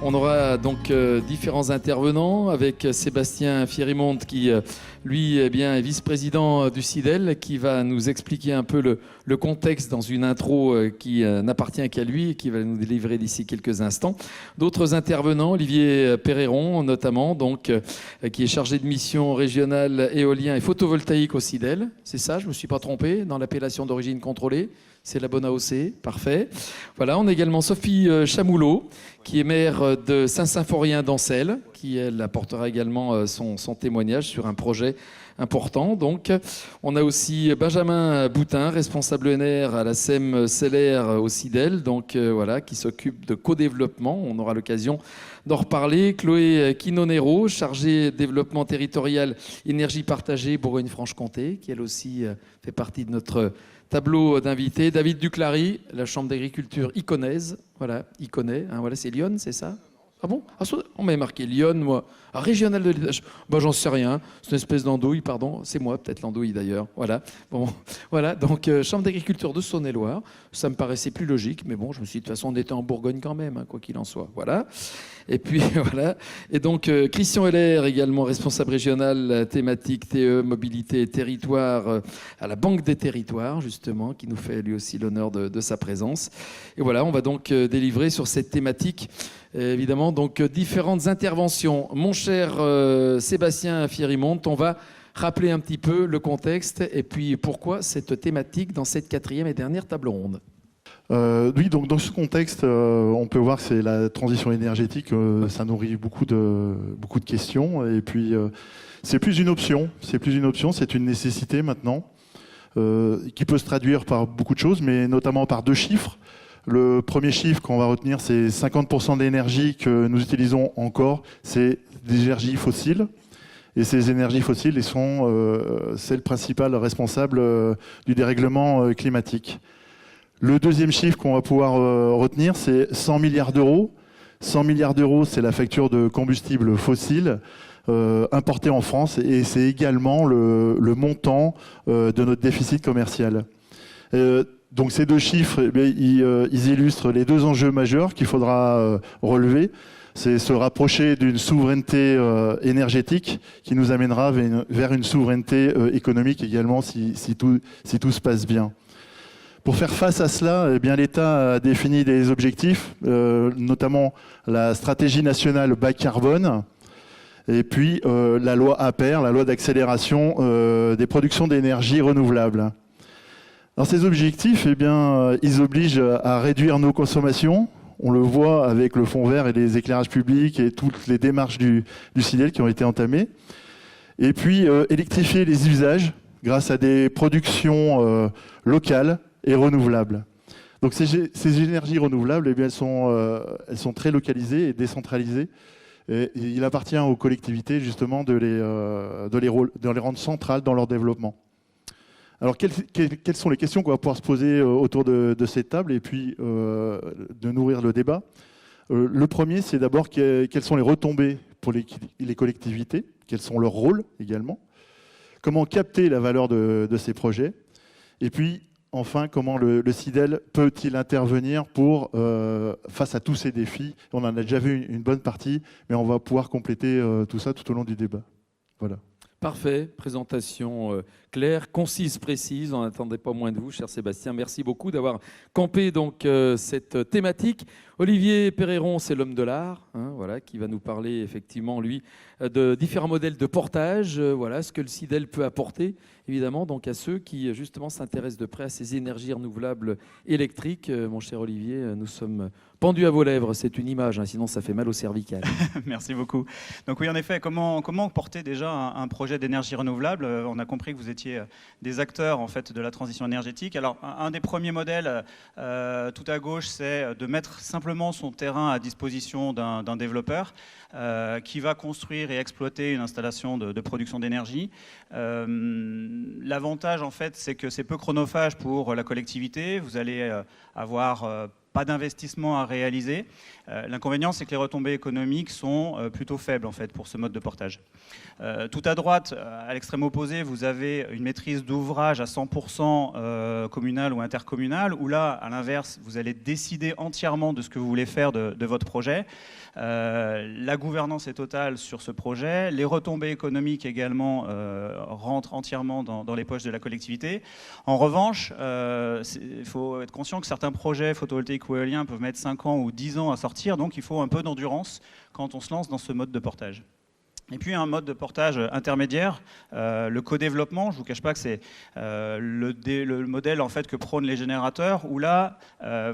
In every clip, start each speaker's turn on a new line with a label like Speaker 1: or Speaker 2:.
Speaker 1: On aura donc différents intervenants avec Sébastien Fierimonte qui, lui, est vice-président du CIDEL, qui va nous expliquer un peu le contexte dans une intro qui n'appartient qu'à lui et qui va nous délivrer d'ici quelques instants. D'autres intervenants, Olivier Pereyron notamment, donc, qui est chargé de mission régionale éolien et photovoltaïque au CIDEL. C'est ça, je ne me suis pas trompé dans l'appellation d'origine contrôlée. C'est la bonne AOC, parfait. Voilà, on a également Sophie Chamoulot, qui est maire de Saint-Symphorien d'Ancelles, qui, elle, apportera également son témoignage sur un projet important. Donc, on a aussi Benjamin Boutin, responsable ENR à la SEM Celler au CIDEL, donc voilà, qui s'occupe de co-développement. On aura l'occasion d'en reparler. Chloé Quinonero, chargée développement territorial, énergie partagée Bourgogne-Franche-Comté, qui elle aussi fait partie de notre tableau d'invités. David Duclary, la Chambre d'agriculture iconaise. Voilà, Iconais. Hein, voilà, c'est Lyon, c'est ça? Ah bon? On m'a marqué Lyon, moi. Ah, régional de l'élevage. Bah, j'en sais rien. C'est une espèce d'andouille, pardon. C'est moi, peut-être l'andouille d'ailleurs. Voilà. Bon, voilà. Donc, Chambre d'agriculture de Saône-et-Loire. Ça me paraissait plus logique. Mais bon, je me suis dit, de toute façon, on était en Bourgogne quand même, hein, quoi qu'il en soit. Voilà. Et puis, voilà. Et donc, Christian Heller, également responsable régional thématique TE, mobilité et territoire à la Banque des territoires, justement, qui nous fait lui aussi l'honneur de sa présence. Et voilà, on va donc délivrer sur cette thématique, évidemment, donc différentes interventions. Mon cher Sébastien Fierimonte, on va rappeler un petit peu le contexte et puis pourquoi cette thématique dans cette 4e et dernière table ronde.
Speaker 2: Oui, donc dans ce contexte, on peut voir que c'est la transition énergétique, ça nourrit beaucoup de questions. Et puis, c'est plus une option, c'est une nécessité maintenant, qui peut se traduire par beaucoup de choses, mais notamment par 2 chiffres. Le premier chiffre qu'on va retenir, c'est 50% de l'énergie que nous utilisons encore, c'est des énergies fossiles. Et ces énergies fossiles c'est le principal responsable du dérèglement climatique. Le deuxième chiffre qu'on va pouvoir retenir, c'est 100 milliards d'euros. 100 milliards d'euros, c'est la facture de combustibles fossiles importés en France et c'est également le montant de notre déficit commercial. Donc ces 2 chiffres, ils illustrent les 2 enjeux majeurs qu'il faudra relever. C'est se rapprocher d'une souveraineté énergétique qui nous amènera vers une souveraineté économique également si tout se passe bien. Pour faire face à cela, eh bien, l'État a défini des objectifs, notamment la stratégie nationale bas carbone, et puis la loi APER, la loi d'accélération des productions d'énergie renouvelables. Alors ces objectifs, eh bien, ils obligent à réduire nos consommations. On le voit avec le fonds vert et les éclairages publics et toutes les démarches du CIDEL qui ont été entamées. Et puis électrifier les usages grâce à des productions locales et renouvelables. Donc ces énergies renouvelables, eh bien, elles sont très localisées et décentralisées. Et il appartient aux collectivités justement de les rendre centrales dans leur développement. Alors quelles sont les questions qu'on va pouvoir se poser autour de cette table et puis de nourrir le débat? Le premier, c'est d'abord quelles sont les retombées pour les collectivités, quels sont leurs rôles également, comment capter la valeur de ces projets, et puis enfin, comment le CIDEL peut-il intervenir face à tous ces défis? On en a déjà vu une bonne partie, mais on va pouvoir compléter tout ça tout au long du débat. Voilà.
Speaker 1: Parfait, présentation claire, concise, précise. On n'attendait pas moins de vous, cher Sébastien. Merci beaucoup d'avoir campé donc cette thématique. Olivier Pereyron, c'est l'homme de l'art, hein, voilà, qui va nous parler effectivement, lui, de différents modèles de portage, voilà, ce que le CIDEL peut apporter, évidemment, donc à ceux qui, justement, s'intéressent de près à ces énergies renouvelables électriques. Mon cher Olivier, nous sommes pendus à vos lèvres, c'est une image, hein, sinon ça fait mal au cervical.
Speaker 3: Merci beaucoup. Donc oui, en effet, comment porter déjà un projet d'énergie renouvelable? On a compris que vous étiez des acteurs en fait de la transition énergétique. Alors un des premiers modèles tout à gauche, c'est de mettre simplement son terrain à disposition d'un développeur qui va construire et exploiter une installation de production d'énergie. L'avantage en fait, c'est que c'est peu chronophage pour la collectivité. Vous allez avoir pas d'investissement à réaliser. L'inconvénient, c'est que les retombées économiques sont plutôt faibles en fait pour ce mode de portage. Tout à droite, à l'extrême opposé, vous avez une maîtrise d'ouvrage à 100% communale ou intercommunale, où là, à l'inverse, vous allez décider entièrement de ce que vous voulez faire de votre projet. La gouvernance est totale sur ce projet. Les retombées économiques également rentrent entièrement dans les poches de la collectivité. En revanche, il faut être conscient que certains projets photovoltaïques ou éoliens peuvent mettre 5 ans ou 10 ans à sortir, donc il faut un peu d'endurance quand on se lance dans ce mode de portage. Et puis un mode de portage intermédiaire, le co-développement. Je ne vous cache pas que c'est le modèle en fait, que prônent les générateurs, où là,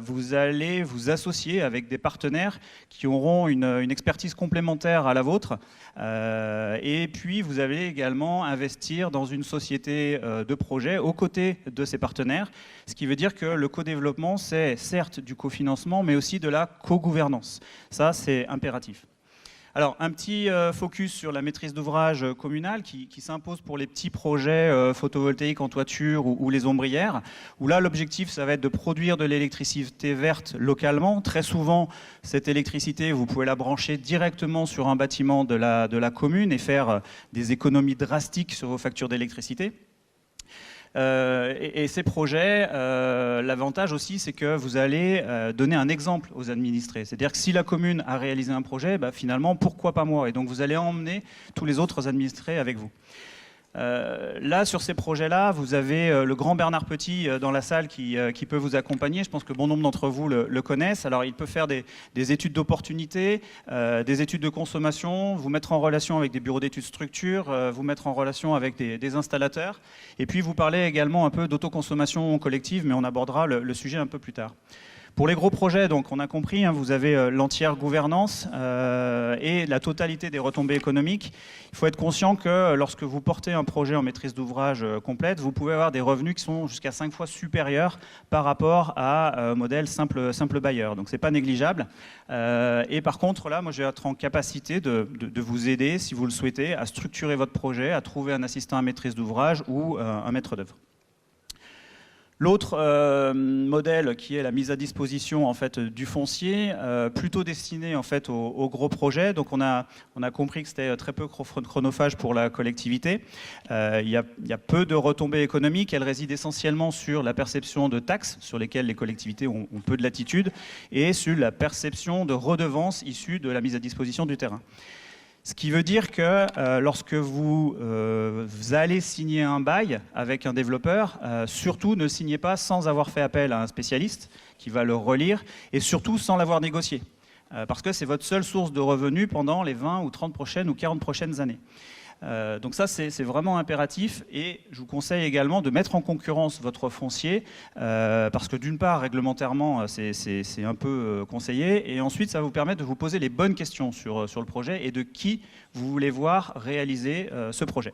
Speaker 3: vous allez vous associer avec des partenaires qui auront une expertise complémentaire à la vôtre. Et puis, vous allez également investir dans une société de projet aux côtés de ces partenaires. Ce qui veut dire que le co-développement, c'est certes du cofinancement, mais aussi de la co-gouvernance. Ça, c'est impératif. Alors, un petit focus sur la maîtrise d'ouvrage communale qui s'impose pour les petits projets photovoltaïques en toiture ou les ombrières, où là, l'objectif, ça va être de produire de l'électricité verte localement. Très souvent, cette électricité, vous pouvez la brancher directement sur un bâtiment de la commune et faire des économies drastiques sur vos factures d'électricité. Et ces projets, l'avantage aussi, c'est que vous allez donner un exemple aux administrés. C'est-à-dire que si la commune a réalisé un projet, finalement, pourquoi pas moi? Et donc vous allez emmener tous les autres administrés avec vous. Là, sur ces projets-là, vous avez le grand Bernard Petit dans la salle qui peut vous accompagner. Je pense que bon nombre d'entre vous le connaissent. Alors, il peut faire des études d'opportunité, des études de consommation, vous mettre en relation avec des bureaux d'études structure, vous mettre en relation avec des installateurs. Et puis, vous parlez également un peu d'autoconsommation collective, mais on abordera le sujet un peu plus tard. Pour les gros projets, donc, on a compris, vous avez l'entière gouvernance et la totalité des retombées économiques. Il faut être conscient que lorsque vous portez un projet en maîtrise d'ouvrage complète, vous pouvez avoir des revenus qui sont jusqu'à 5 fois supérieurs par rapport à un modèle simple bailleur. Donc, ce n'est pas négligeable. Et par contre, là, moi, je vais être en capacité de vous aider, si vous le souhaitez, à structurer votre projet, à trouver un assistant à maîtrise d'ouvrage ou un maître d'œuvre. L'autre modèle qui est la mise à disposition en fait, du foncier, plutôt destiné en fait, aux gros projets. Donc on a compris que c'était très peu chronophage pour la collectivité. Il y a peu de retombées économiques. Elles résident essentiellement sur la perception de taxes, sur lesquelles les collectivités ont peu de latitude, et sur la perception de redevances issues de la mise à disposition du terrain. Ce qui veut dire que lorsque vous allez signer un bail avec un développeur, surtout ne signez pas sans avoir fait appel à un spécialiste qui va le relire et surtout sans l'avoir négocié. Parce que c'est votre seule source de revenus pendant les 20 ou 30 prochaines ou 40 prochaines années. Donc ça, c'est vraiment impératif et je vous conseille également de mettre en concurrence votre foncier parce que d'une part, réglementairement, c'est un peu conseillé et ensuite, ça va vous permettre de vous poser les bonnes questions sur le projet et de qui vous voulez voir réaliser ce projet.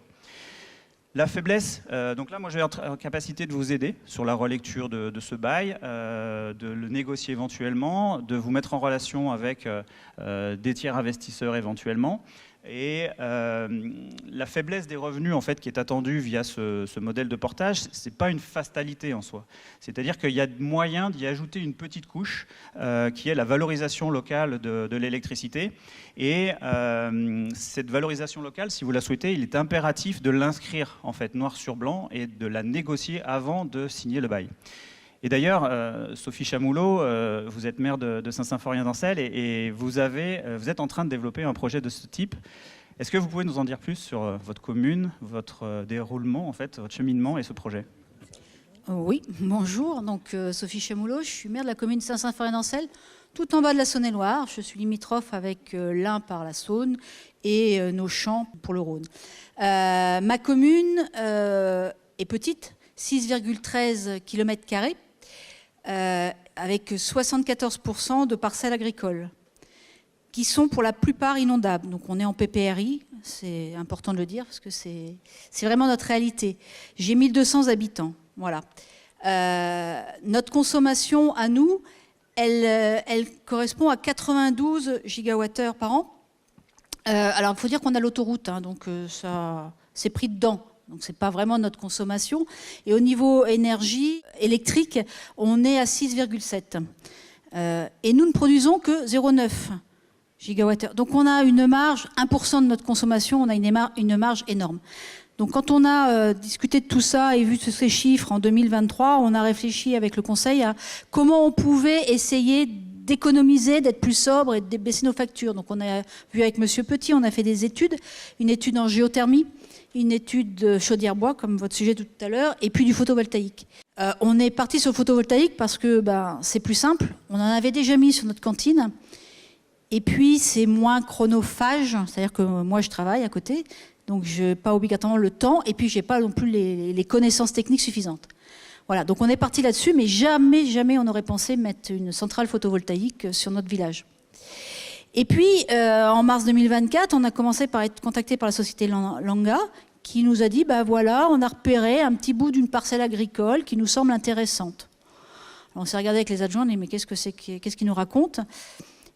Speaker 3: La faiblesse, donc là, moi, je vais être en capacité de vous aider sur la relecture de ce bail, de le négocier éventuellement, de vous mettre en relation avec des tiers investisseurs éventuellement. Et la faiblesse des revenus en fait, qui est attendue via ce modèle de portage, ce n'est pas une fatalité en soi. C'est-à-dire qu'il y a moyen d'y ajouter une petite couche qui est la valorisation locale de l'électricité. Et cette valorisation locale, si vous la souhaitez, il est impératif de l'inscrire en fait, noir sur blanc et de la négocier avant de signer le bail. Et d'ailleurs, Sophie Chamoulot, vous êtes maire de Saint-Symphorien-d'Ancel et vous êtes en train de développer un projet de ce type. Est-ce que vous pouvez nous en dire plus sur votre commune, votre déroulement, en fait, votre cheminement et ce projet ?
Speaker 4: Oui, bonjour. Donc, Sophie Chamoulot, je suis maire de la commune Saint-Symphorien-d'Ancel, tout en bas de la Saône-et-Loire. Je suis limitrophe avec l'Ain par la Saône et nos champs pour le Rhône. Ma commune est petite, 6,13 km². Avec 74% de parcelles agricoles, qui sont pour la plupart inondables. Donc on est en PPRI, c'est important de le dire, parce que c'est vraiment notre réalité. J'ai 1200 habitants, voilà. Notre consommation à nous, elle correspond à 92 gigawattheures par an. Alors il faut dire qu'on a l'autoroute, donc ça c'est pris dedans. Donc, ce n'est pas vraiment notre consommation. Et au niveau énergie électrique, on est à 6,7. Et nous ne produisons que 0,9 gigawattheure. Donc on a une marge, 1% de notre consommation, on a une marge énorme. Donc quand on a discuté de tout ça et vu tous ces chiffres en 2023, on a réfléchi avec le Conseil à comment on pouvait essayer d'économiser, d'être plus sobre et de baisser nos factures. Donc on a vu avec Monsieur Petit, on a fait des études, une étude en géothermie, une étude de chaudière bois, comme votre sujet tout à l'heure, et puis du photovoltaïque. On est parti sur le photovoltaïque parce que c'est plus simple. On en avait déjà mis sur notre cantine. Et puis, c'est moins chronophage. C'est-à-dire que moi, je travaille à côté. Donc, je n'ai pas obligatoirement le temps. Et puis, je n'ai pas non plus les connaissances techniques suffisantes. Voilà. Donc, on est parti là-dessus. Mais jamais on aurait pensé mettre une centrale photovoltaïque sur notre village. Et puis, en mars 2024, on a commencé par être contacté par la société Langa, qui nous a dit, voilà, on a repéré un petit bout d'une parcelle agricole qui nous semble intéressante. Alors, on s'est regardé avec les adjoints, on a dit, mais qu'est-ce qu'ils nous racontent?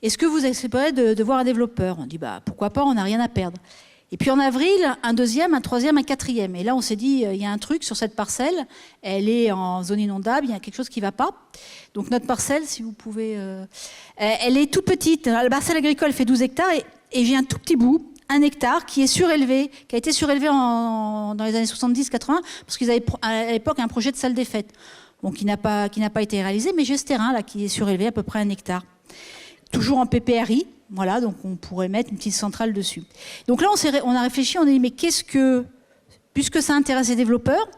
Speaker 4: Est-ce que vous accepteriez de voir un développeur? On dit, pourquoi pas, on n'a rien à perdre. Et puis en avril, un deuxième, un troisième, un quatrième. Et là, on s'est dit, il y a un truc sur cette parcelle, elle est en zone inondable, il y a quelque chose qui ne va pas. Donc notre parcelle, si vous pouvez... elle est toute petite. La parcelle agricole fait 12 hectares et j'ai un tout petit bout, 1 hectare, qui est surélevé, qui a été surélevé dans les années 70-80, parce qu'ils avaient à l'époque un projet de salle des fêtes, bon, qui n'a pas été réalisé, mais j'ai ce terrain là qui est surélevé à peu près 1 hectare. Toujours en PPRI, voilà, donc on pourrait mettre une petite centrale dessus. Donc là, on a réfléchi, on a dit, mais puisque ça intéresse les développeurs,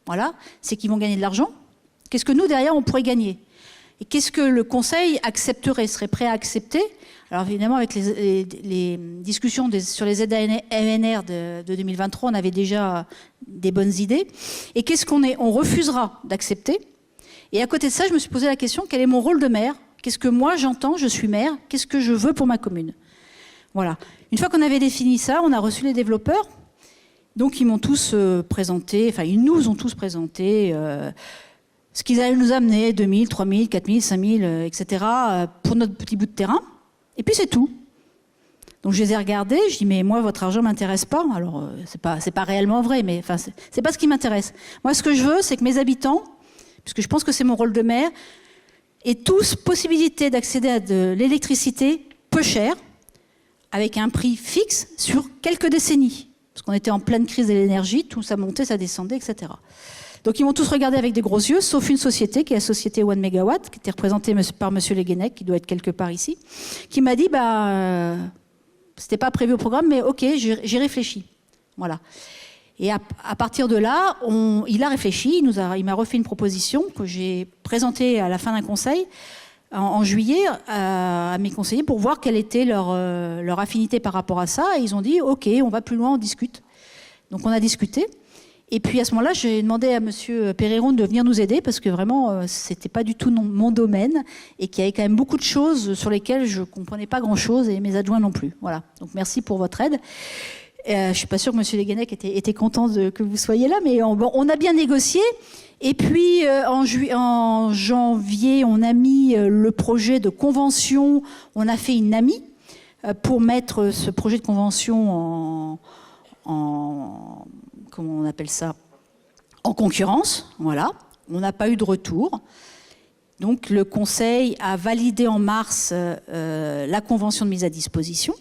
Speaker 4: voilà, c'est qu'ils vont gagner de l'argent, qu'est-ce que nous, derrière, on pourrait gagner? Et qu'est-ce que le Conseil accepterait, serait prêt à accepter? Alors évidemment, avec les discussions sur les aides ANR de 2023, on avait déjà des bonnes idées. Et on refusera d'accepter. Et à côté de ça, je me suis posé la question, quel est mon rôle de maire? Qu'est-ce que moi j'entends? Je suis maire. Qu'est-ce que je veux pour ma commune? Voilà. Une fois qu'on avait défini ça, on a reçu les développeurs. Donc ils m'ont tous présenté, enfin ils nous ont tous présenté ce qu'ils allaient nous amener, 2000, 3000, 4000, 5000, etc. pour notre petit bout de terrain. Et puis c'est tout. Donc je les ai regardés, je dis mais moi votre argent m'intéresse pas. Alors c'est pas réellement vrai, mais enfin c'est pas ce qui m'intéresse. Moi ce que je veux, c'est que mes habitants, puisque je pense que c'est mon rôle de maire, aient tous possibilité d'accéder à de l'électricité peu chère, avec un prix fixe sur quelques décennies. Parce qu'on était en pleine crise de l'énergie, tout ça montait, ça descendait, etc. Donc ils m'ont tous regardé avec des gros yeux, sauf une société, qui est la société One Megawatt, qui était représentée par monsieur Le Guenec, qui doit être quelque part ici, qui m'a dit, c'était pas prévu au programme, mais ok, j'ai réfléchi. Voilà. Et à partir de là, il a réfléchi, il m'a refait une proposition que j'ai présentée à la fin d'un conseil, en juillet, à mes conseillers, pour voir quelle était leur affinité par rapport à ça. Et ils ont dit, ok, on va plus loin, on discute. Donc on a discuté. Et puis à ce moment-là, j'ai demandé à monsieur Pereyron de venir nous aider, parce que vraiment, c'était pas du tout mon domaine, et qu'il y avait quand même beaucoup de choses sur lesquelles je comprenais pas grand-chose, et mes adjoints non plus. Voilà. Donc merci pour votre aide. Je suis pas sûre que monsieur Le Guenec était content que vous soyez là, mais on a bien négocié. Et puis en janvier, on a mis le projet de convention, on a fait une AMI pour mettre ce projet de convention en comment on appelle ça, en concurrence. Voilà. On n'a pas eu de retour. Donc le Conseil a validé en mars la convention de mise à disposition,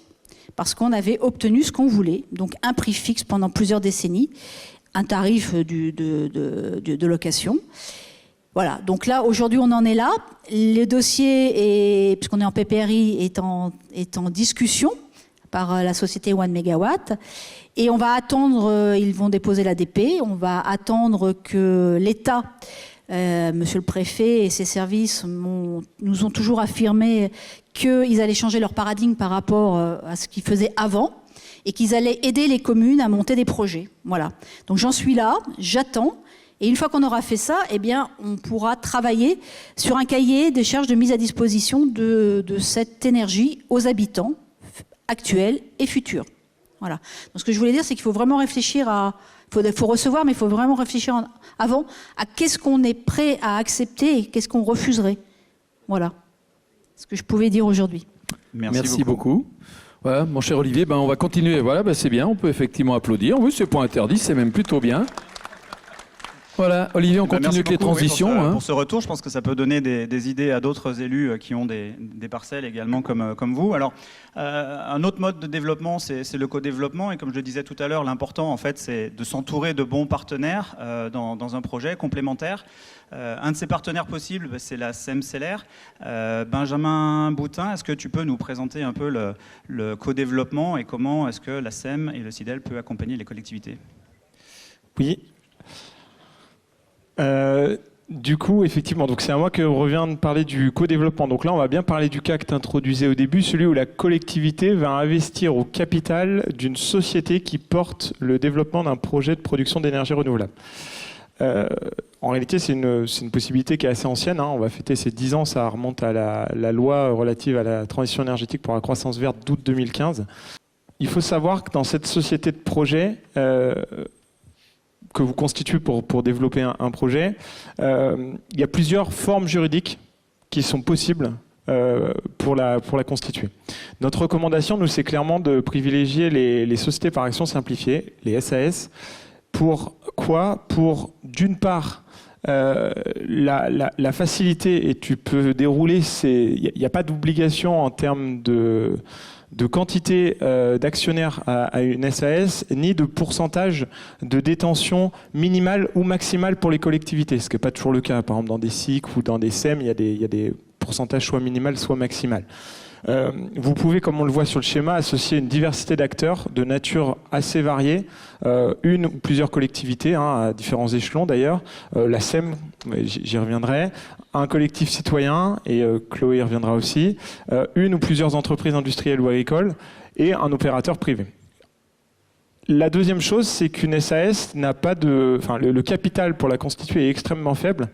Speaker 4: parce qu'on avait obtenu ce qu'on voulait, donc un prix fixe pendant plusieurs décennies, un tarif de location. Voilà, donc là, aujourd'hui, on en est là. Le dossier, puisqu'on est en PPRI, est en discussion par la société One Megawatt. Et on va attendre, ils vont déposer l'ADP, on va attendre que l'État, monsieur le préfet et ses services nous ont toujours affirmé qu'ils allaient changer leur paradigme par rapport à ce qu'ils faisaient avant et qu'ils allaient aider les communes à monter des projets. Voilà. Donc j'en suis là, j'attends. Et une fois qu'on aura fait ça, eh bien, on pourra travailler sur un cahier des charges de mise à disposition de cette énergie aux habitants actuels et futurs. Voilà. Donc ce que je voulais dire, c'est qu'il faut vraiment réfléchir il faut recevoir, mais il faut vraiment réfléchir avant à qu'est-ce qu'on est prêt à accepter et qu'est-ce qu'on refuserait. Voilà ce que je pouvais dire aujourd'hui.
Speaker 1: Merci beaucoup. Voilà, mon cher Olivier, on va continuer. Voilà, c'est bien, on peut effectivement applaudir. Oui, c'est pas interdit, c'est même plutôt bien. Voilà, Olivier, on continue
Speaker 3: Merci
Speaker 1: avec les
Speaker 3: beaucoup,
Speaker 1: transitions.
Speaker 3: oui, pour ce retour. Je pense que ça peut donner des idées à d'autres élus qui ont des parcelles également comme vous. Alors, un autre mode de développement, c'est le co-développement. Et comme je le disais tout à l'heure, l'important, en fait, c'est de s'entourer de bons partenaires dans un projet complémentaire. Un de ces partenaires possibles, c'est la SEM Celler. Benjamin Boutin, est-ce que tu peux nous présenter un peu le co-développement et comment est-ce que la SEM et le CIDEL peuvent accompagner les collectivités?
Speaker 5: Oui. Du coup, effectivement, donc c'est à moi que revient de parler du co-développement. Donc là, on va bien parler du cas que tu introduisais au début, celui où la collectivité va investir au capital d'une société qui porte le développement d'un projet de production d'énergie renouvelable. En réalité, c'est une possibilité qui est assez ancienne. On va fêter ces 10 ans, ça remonte à la loi relative à la transition énergétique pour la croissance verte d'août 2015. Il faut savoir que dans cette société de projet que vous constituez pour développer un projet, il y a plusieurs formes juridiques qui sont possibles pour la constituer. Notre recommandation, nous, c'est clairement de privilégier les sociétés par action simplifiée, les SAS. Pour quoi? Pour, d'une part, la facilité, et tu peux dérouler, il n'y a pas d'obligation en termes de quantité d'actionnaires à une SAS, ni de pourcentage de détention minimale ou maximale pour les collectivités, ce qui n'est pas toujours le cas. Par exemple, dans des SIC ou dans des SEM, il y a des pourcentages soit minimales, soit maximales. Vous pouvez, comme on le voit sur le schéma, associer une diversité d'acteurs de nature assez variée, une ou plusieurs collectivités, à différents échelons d'ailleurs, la SEM, j'y reviendrai, un collectif citoyen, et Chloé y reviendra aussi, une ou plusieurs entreprises industrielles ou agricoles, et un opérateur privé. La deuxième chose, c'est qu'une SAS n'a pas le capital pour la constituer est extrêmement faible.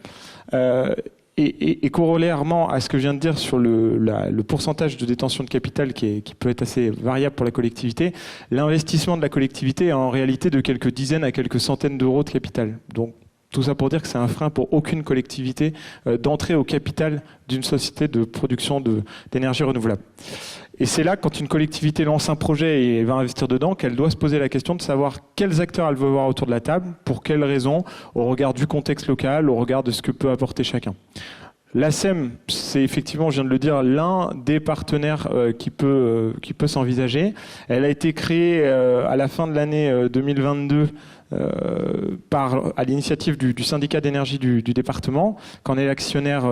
Speaker 5: Et corollairement à ce que je viens de dire sur le pourcentage de détention de capital qui peut être assez variable pour la collectivité, l'investissement de la collectivité est en réalité de quelques dizaines à quelques centaines d'euros de capital. Donc tout ça pour dire que c'est un frein pour aucune collectivité d'entrer au capital d'une société de production d'énergie renouvelable. Et c'est là, quand une collectivité lance un projet et va investir dedans, qu'elle doit se poser la question de savoir quels acteurs elle veut voir autour de la table, pour quelles raisons, au regard du contexte local, au regard de ce que peut apporter chacun. La SEM, c'est effectivement, je viens de le dire, l'un des partenaires qui peut s'envisager. Elle a été créée à la fin de l'année 2022 à l'initiative du syndicat d'énergie du département, qu'en est l'actionnaire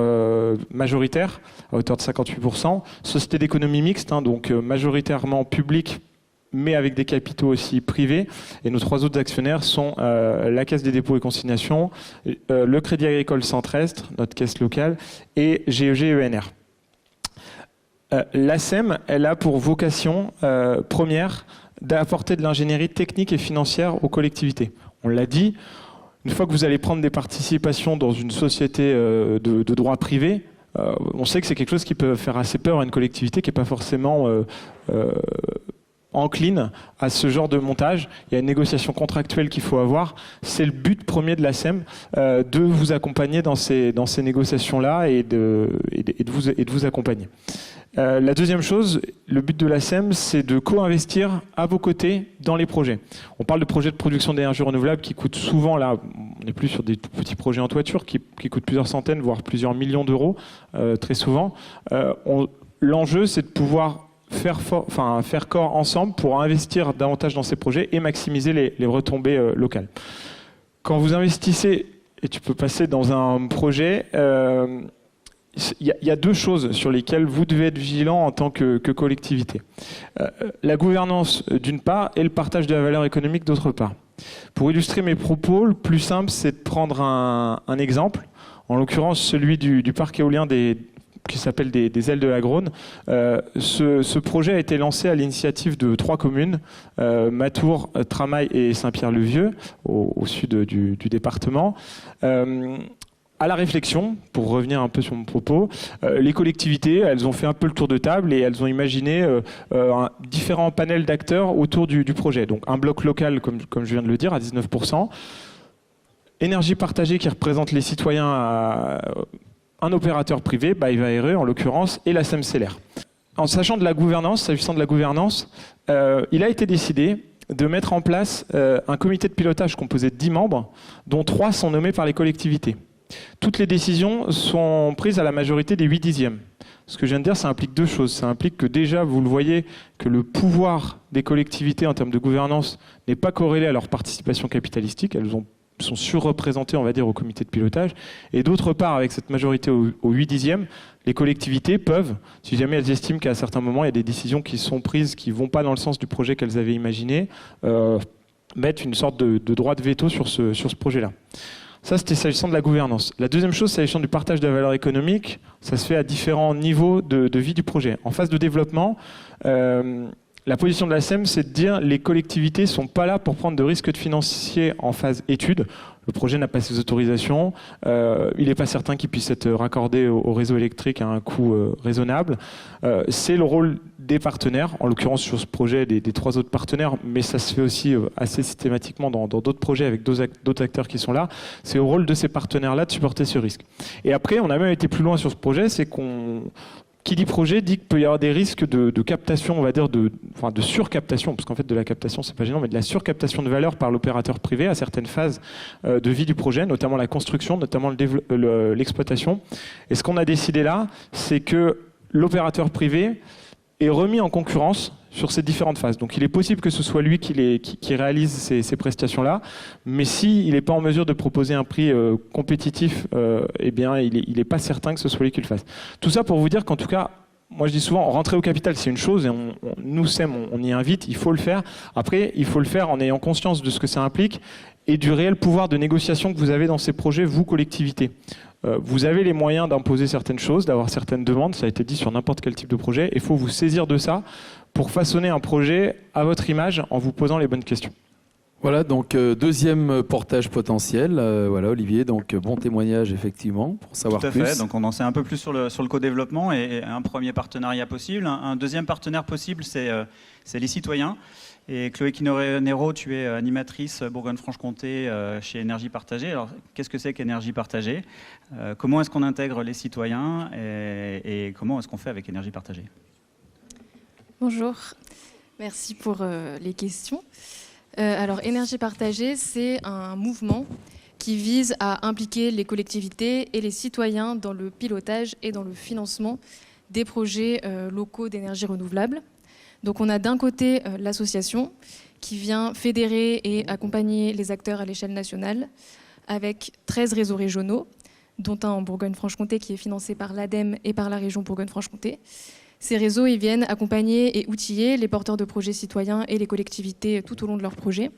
Speaker 5: majoritaire à hauteur de 58%, société d'économie mixte, donc majoritairement publique, mais avec des capitaux aussi privés. Et nos trois autres actionnaires sont la Caisse des dépôts et consignations, le Crédit agricole Centre-Est, notre caisse locale, et GEG ENR. La SEM, elle a pour vocation première d'apporter de l'ingénierie technique et financière aux collectivités. On l'a dit, une fois que vous allez prendre des participations dans une société de droit privé, on sait que c'est quelque chose qui peut faire assez peur à une collectivité qui n'est pas forcément encline à ce genre de montage. Il y a une négociation contractuelle qu'il faut avoir. C'est le but premier de la SEM, de vous accompagner dans ces négociations-là et de vous accompagner. La deuxième chose, le but de la SEM, c'est de co-investir à vos côtés dans les projets. On parle de projets de production d'énergie renouvelable qui coûtent souvent, là, on n'est plus sur des petits projets en toiture, qui coûtent plusieurs centaines, voire plusieurs millions d'euros, très souvent. L'enjeu, c'est de pouvoir faire corps ensemble pour investir davantage dans ces projets et maximiser les retombées locales. Quand vous investissez, et tu peux passer dans un projet, il y a deux choses sur lesquelles vous devez être vigilant en tant que collectivité. La gouvernance d'une part et le partage de la valeur économique d'autre part. Pour illustrer mes propos, le plus simple, c'est de prendre un exemple, en l'occurrence celui du parc éolien qui s'appelle des ailes de la Grosne. Ce projet a été lancé à l'initiative de 3 communes, Matour, Tramail et Saint-Pierre-le-Vieux, au sud du département. À la réflexion, pour revenir un peu sur mon propos, les collectivités, elles ont fait un peu le tour de table et elles ont imaginé différents panels d'acteurs autour du projet. Donc un bloc local, comme je viens de le dire, à 19%. Énergie partagée qui représente les citoyens, un opérateur privé, BayWa en l'occurrence, et la SEM Celler. En sachant de la gouvernance, s'agissant de la gouvernance, il a été décidé de mettre en place un comité de pilotage composé de 10 membres, dont 3 sont nommés par les collectivités. Toutes les décisions sont prises à la majorité des 8/10. Ce que je viens de dire, ça implique 2 choses. Ça implique que déjà, vous le voyez, que le pouvoir des collectivités en termes de gouvernance n'est pas corrélé à leur participation capitalistique. Elles sont surreprésentées, on va dire, au comité de pilotage. Et d'autre part, avec cette majorité au 8/10, les collectivités peuvent, si jamais elles estiment qu'à certains moments, il y a des décisions qui sont prises qui ne vont pas dans le sens du projet qu'elles avaient imaginé, mettre une sorte de droit de veto sur ce projet-là. Ça, c'était s'agissant de la gouvernance. La deuxième chose, s'agissant du partage de la valeur économique, ça se fait à différents niveaux de vie du projet. En phase de développement, la position de la SEM, c'est de dire les collectivités ne sont pas là pour prendre de risques financiers en phase étude. Le projet n'a pas ses autorisations. Il n'est pas certain qu'il puisse être raccordé au réseau électrique à un coût raisonnable. C'est le rôle des partenaires, en l'occurrence sur ce projet des 3 autres partenaires, mais ça se fait aussi assez systématiquement dans d'autres projets avec d'autres acteurs qui sont là. C'est au rôle de ces partenaires-là de supporter ce risque. Et après, on a même été plus loin sur ce projet, c'est qui dit projet dit qu'il peut y avoir des risques de captation, on va dire, de surcaptation, parce qu'en fait de la captation c'est pas gênant, mais de la surcaptation de valeur par l'opérateur privé à certaines phases de vie du projet, notamment la construction, notamment l'exploitation. Et ce qu'on a décidé là, c'est que l'opérateur privé est remis en concurrence sur ces différentes phases. Donc il est possible que ce soit lui qui réalise ces prestations-là, mais s'il n'est pas en mesure de proposer un prix compétitif, eh bien il n'est pas certain que ce soit lui qui le fasse. Tout ça pour vous dire qu'en tout cas, moi je dis souvent, rentrer au capital c'est une chose, et nous SEM, on y invite, il faut le faire. Après, il faut le faire en ayant conscience de ce que ça implique et du réel pouvoir de négociation que vous avez dans ces projets, vous, collectivités. Vous avez les moyens d'imposer certaines choses, d'avoir certaines demandes, ça a été dit sur n'importe quel type de projet, et il faut vous saisir de ça pour façonner un projet à votre image en vous posant les bonnes questions.
Speaker 1: Voilà, donc deuxième portage potentiel. Voilà, Olivier, donc bon témoignage effectivement pour savoir plus.
Speaker 3: Tout à fait, donc on en sait un peu plus sur le co-développement et un premier partenariat possible. Un deuxième partenaire possible, c'est les citoyens. Et Chloé Quino-Nero, tu es animatrice Bourgogne-Franche-Comté chez Énergie Partagée. Alors, qu'est-ce que c'est qu'Énergie Partagée ? Comment est-ce qu'on intègre les citoyens et comment est-ce qu'on fait avec Énergie Partagée ?
Speaker 6: Bonjour, merci pour les questions. Alors, Énergie Partagée, c'est un mouvement qui vise à impliquer les collectivités et les citoyens dans le pilotage et dans le financement des projets locaux d'énergie renouvelable. Donc on a d'un côté l'association qui vient fédérer et accompagner les acteurs à l'échelle nationale avec 13 réseaux régionaux, dont un en Bourgogne-Franche-Comté qui est financé par l'ADEME et par la région Bourgogne-Franche-Comté. Ces réseaux ils viennent accompagner et outiller les porteurs de projets citoyens et les collectivités tout au long de leur projet.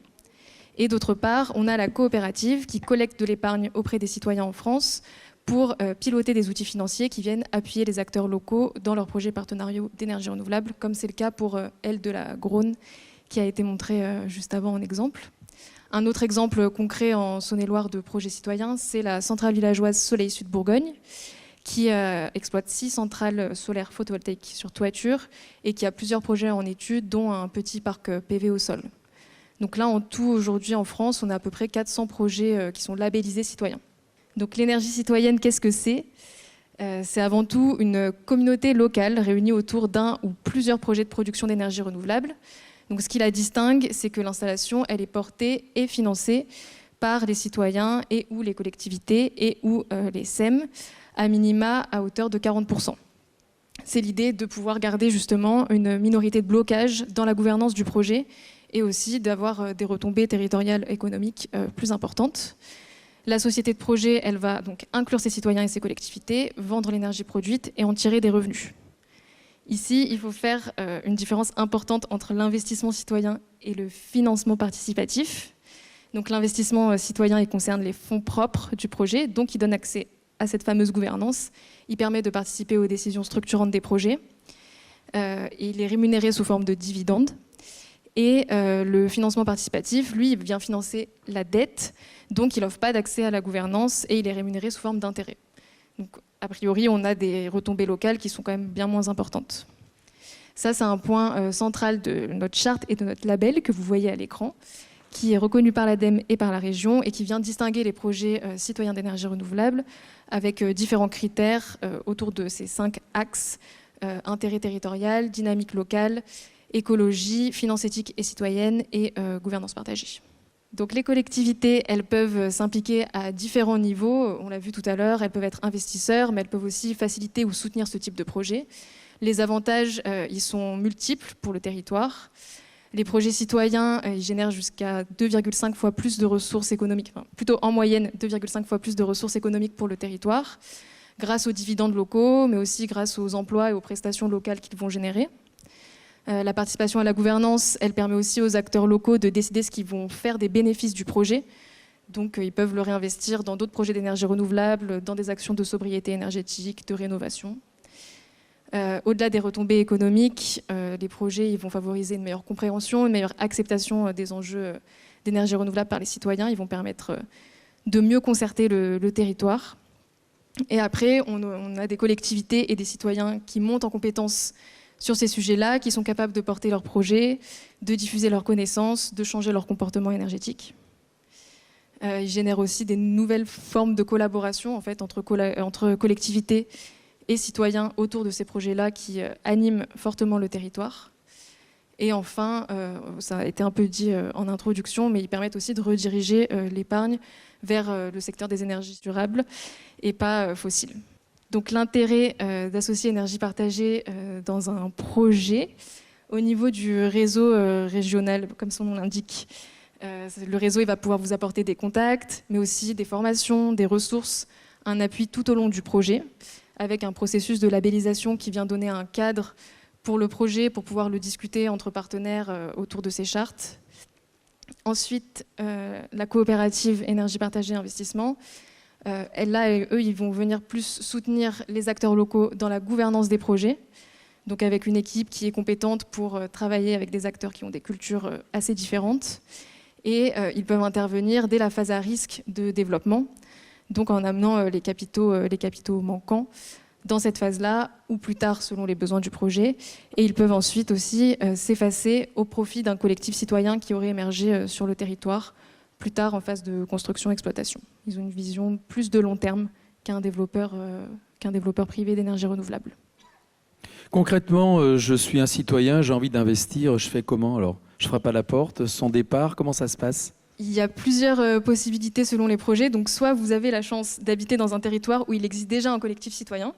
Speaker 6: Et d'autre part, on a la coopérative qui collecte de l'épargne auprès des citoyens en France pour piloter des outils financiers qui viennent appuyer les acteurs locaux dans leurs projets partenariaux d'énergie renouvelable, comme c'est le cas pour Elle de la Grosne, qui a été montré juste avant en exemple. Un autre exemple concret en Saône-et-Loire de projet citoyen, c'est la centrale villageoise Soleil Sud Bourgogne, qui exploite 6 centrales solaires photovoltaïques sur toiture et qui a plusieurs projets en étude, dont un petit parc PV au sol. Donc là, en tout, aujourd'hui, en France, on a à peu près 400 projets qui sont labellisés citoyens. Donc l'énergie citoyenne, qu'est-ce que c'est ? C'est avant tout une communauté locale réunie autour d'un ou plusieurs projets de production d'énergie renouvelable. Donc ce qui la distingue, c'est que l'installation, elle est portée et financée par les citoyens et ou les collectivités et ou les SEM, à minima à hauteur de 40%. C'est l'idée de pouvoir garder justement une minorité de blocage dans la gouvernance du projet et aussi d'avoir des retombées territoriales économiques plus importantes. La société de projet, elle va donc inclure ses citoyens et ses collectivités, vendre l'énergie produite et en tirer des revenus. Ici, il faut faire une différence importante entre l'investissement citoyen et le financement participatif. Donc l'investissement citoyen, il concerne les fonds propres du projet, donc il donne accès à cette fameuse gouvernance. Il permet de participer aux décisions structurantes des projets. Il est rémunéré sous forme de dividendes. Et le financement participatif, lui, il vient financer la dette, donc il n'offre pas d'accès à la gouvernance et il est rémunéré sous forme d'intérêt. Donc, a priori, on a des retombées locales qui sont quand même bien moins importantes. Ça, c'est un point central de notre charte et de notre label que vous voyez à l'écran, qui est reconnu par l'ADEME et par la région et qui vient distinguer les projets citoyens d'énergie renouvelable avec différents critères autour de ces 5 axes, intérêt territorial, dynamique locale écologie, finance éthique et citoyenne et gouvernance partagée. Donc les collectivités, elles peuvent s'impliquer à différents niveaux. On l'a vu tout à l'heure, elles peuvent être investisseurs, mais elles peuvent aussi faciliter ou soutenir ce type de projet. Les avantages, ils sont multiples pour le territoire. Les projets citoyens, ils génèrent jusqu'à 2,5 fois plus de ressources économiques, enfin, plutôt en moyenne 2,5 fois plus de ressources économiques pour le territoire, grâce aux dividendes locaux, mais aussi grâce aux emplois et aux prestations locales qu'ils vont générer. La participation à la gouvernance, elle permet aussi aux acteurs locaux de décider ce qu'ils vont faire des bénéfices du projet. Donc ils peuvent le réinvestir dans d'autres projets d'énergie renouvelable, dans des actions de sobriété énergétique, de rénovation. Au-delà des retombées économiques, les projets ils vont favoriser une meilleure compréhension, une meilleure acceptation des enjeux d'énergie renouvelable par les citoyens. Ils vont permettre de mieux concerter le territoire. Et après, on a des collectivités et des citoyens qui montent en compétences sur ces sujets-là, qui sont capables de porter leurs projets, de diffuser leurs connaissances, de changer leur comportement énergétique. Ils génèrent aussi des nouvelles formes de collaboration en fait, entre collectivités et citoyens autour de ces projets-là qui animent fortement le territoire. Et enfin, ça a été un peu dit en introduction, mais ils permettent aussi de rediriger l'épargne vers le secteur des énergies durables et pas fossiles. Donc l'intérêt d'associer énergie partagée dans un projet, au niveau du réseau régional, comme son nom l'indique, le réseau il va pouvoir vous apporter des contacts, mais aussi des formations, des ressources, un appui tout au long du projet, avec un processus de labellisation qui vient donner un cadre pour le projet, pour pouvoir le discuter entre partenaires autour de ces chartes. Ensuite, la coopérative énergie partagée investissement. Eux, ils vont venir plus soutenir les acteurs locaux dans la gouvernance des projets, donc avec une équipe qui est compétente pour travailler avec des acteurs qui ont des cultures assez différentes. Et ils peuvent intervenir dès la phase à risque de développement, donc en amenant les capitaux manquants dans cette phase-là, ou plus tard selon les besoins du projet. Et ils peuvent ensuite aussi s'effacer au profit d'un collectif citoyen qui aurait émergé sur le territoire, plus tard en phase de construction-exploitation. Ils ont une vision plus de long terme qu'un développeur privé d'énergie renouvelable.
Speaker 1: Concrètement, je suis un citoyen, j'ai envie d'investir, je fais comment alors? Je frappe à la porte, son départ, comment ça se passe?
Speaker 6: Il y a plusieurs possibilités selon les projets. Donc soit vous avez la chance d'habiter dans un territoire où il existe déjà un collectif citoyen.